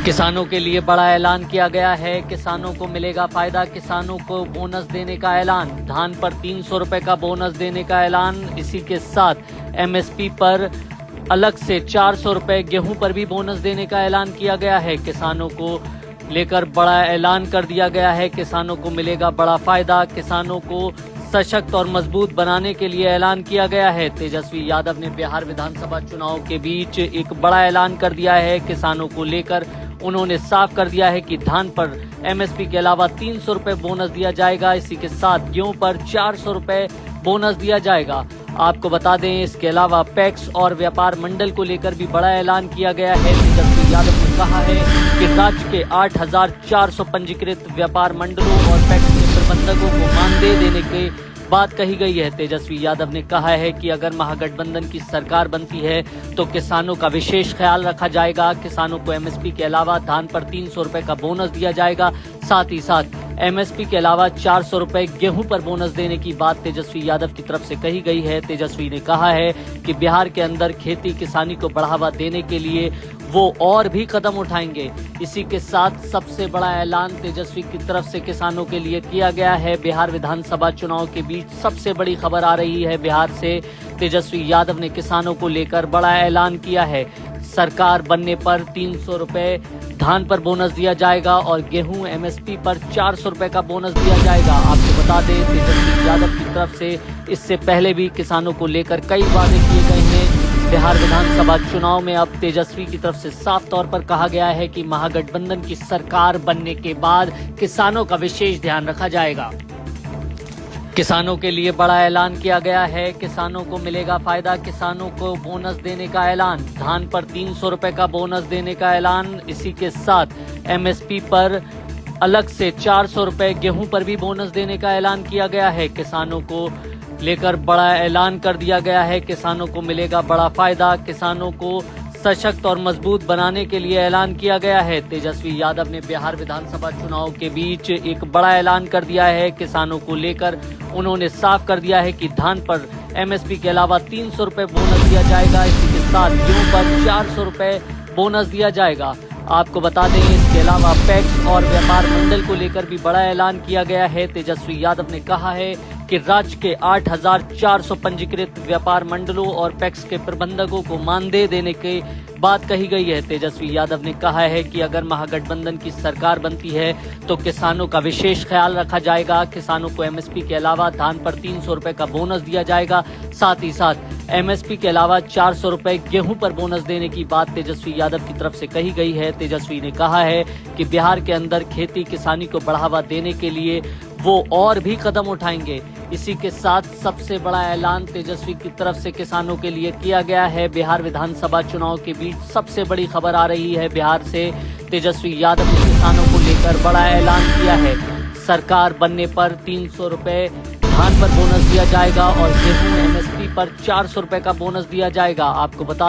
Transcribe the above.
किसानों के लिए बड़ा ऐलान किया गया है। किसानों को मिलेगा फायदा, किसानों को बोनस देने का ऐलान। धान पर 300 रुपए का बोनस देने का ऐलान। इसी के साथ एमएसपी पर अलग से 400 रुपए, गेहूं पर भी बोनस देने का ऐलान किया गया है। किसानों को लेकर बड़ा ऐलान कर दिया गया है। किसानों को मिलेगा बड़ा फायदा, किसानों को सशक्त और मजबूत बनाने के लिए ऐलान किया गया है। तेजस्वी यादव ने बिहार विधानसभा चुनाव के बीच एक बड़ा ऐलान कर दिया है। किसानों को लेकर उन्होंने साफ कर दिया है कि धान पर एमएसपी के अलावा 300 रुपए बोनस दिया जाएगा। इसी के साथ गेहूं पर 400 रुपए बोनस दिया जाएगा। आपको बता दें, इसके अलावा पैक्स और व्यापार मंडल को लेकर भी बड़ा ऐलान किया गया है। तेजस्वी यादव ने कहा है कि राज्य के 8,400 पंजीकृत व्यापार मंडलों और पैक्स के प्रबंधकों को मानदेय देने की बात कही गई है। तेजस्वी यादव ने कहा है कि अगर महागठबंधन की सरकार बनती है तो किसानों का विशेष ख्याल रखा जाएगा। किसानों को एमएसपी के अलावा धान पर 300 रुपए का बोनस दिया जाएगा। साथ ही साथ एमएसपी के अलावा 400 रुपए गेहूं पर बोनस देने की बात तेजस्वी यादव की तरफ से कही गई है। तेजस्वी ने कहा है कि बिहार के अंदर खेती किसानी को बढ़ावा देने के लिए वो और भी कदम उठाएंगे। इसी के साथ सबसे बड़ा ऐलान तेजस्वी की तरफ से किसानों के लिए किया गया है। बिहार विधानसभा चुनाव के बीच सबसे बड़ी खबर आ रही है बिहार से। तेजस्वी यादव ने किसानों को लेकर बड़ा ऐलान किया है। सरकार बनने पर 300 रुपए धान पर बोनस दिया जाएगा और गेहूं एमएसपी पर 400 रुपए का बोनस दिया जाएगा। आपको बता दें, तेजस्वी यादव की तरफ से इससे पहले भी किसानों को लेकर कई वादे किए गए हैं। बिहार विधानसभा चुनाव में अब तेजस्वी की तरफ से साफ तौर पर कहा गया है कि महागठबंधन की सरकार बनने के बाद किसानों का विशेष ध्यान रखा जाएगा। किसानों के लिए बड़ा ऐलान किया गया है। किसानों को मिलेगा फायदा, किसानों को बोनस देने का ऐलान। धान पर 300 रुपए का बोनस देने का ऐलान। इसी के साथ एमएसपी पर अलग से 400 रुपए, गेहूं पर भी बोनस देने का ऐलान किया गया है। किसानों को लेकर बड़ा ऐलान कर दिया गया है। किसानों को मिलेगा बड़ा फायदा, किसानों को सशक्त और मजबूत बनाने के लिए ऐलान किया गया है। तेजस्वी यादव ने बिहार विधानसभा चुनाव के बीच एक बड़ा ऐलान कर दिया है। किसानों को लेकर उन्होंने साफ कर दिया है कि धान पर एमएसपी के अलावा 300 रुपए बोनस दिया जाएगा। इसी के साथ गेहूं पर 400 रुपए बोनस दिया जाएगा। आपको बता दें, इसके अलावा पैक्स और व्यापार मंडल को लेकर भी बड़ा ऐलान किया गया है। तेजस्वी यादव ने कहा है कि राज्य के 8,400 पंजीकृत व्यापार मंडलों और पैक्स के प्रबंधकों को मानदेय देने की बात कही गई है। तेजस्वी यादव ने कहा है कि अगर महागठबंधन की सरकार बनती है तो किसानों का विशेष ख्याल रखा जाएगा। किसानों को एमएसपी के अलावा धान पर 300 रुपए का बोनस दिया जाएगा। साथ ही साथ एमएसपी के अलावा 400 रुपए गेहूं पर बोनस देने की बात तेजस्वी यादव की तरफ से कही गई है। तेजस्वी ने कहा है कि बिहार के अंदर खेती किसानी को बढ़ावा देने के लिए वो और भी कदम उठाएंगे। इसी के साथ सबसे बड़ा ऐलान तेजस्वी की तरफ से किसानों के लिए किया गया है। बिहार विधानसभा चुनाव के बीच सबसे बड़ी खबर आ रही है बिहार से। तेजस्वी यादव ने किसानों को लेकर बड़ा ऐलान किया है। सरकार बनने पर 300 रुपए धान पर बोनस दिया जाएगा और गेहूं एमएसपी पर 400 रुपए का बोनस दिया जाएगा। आपको बता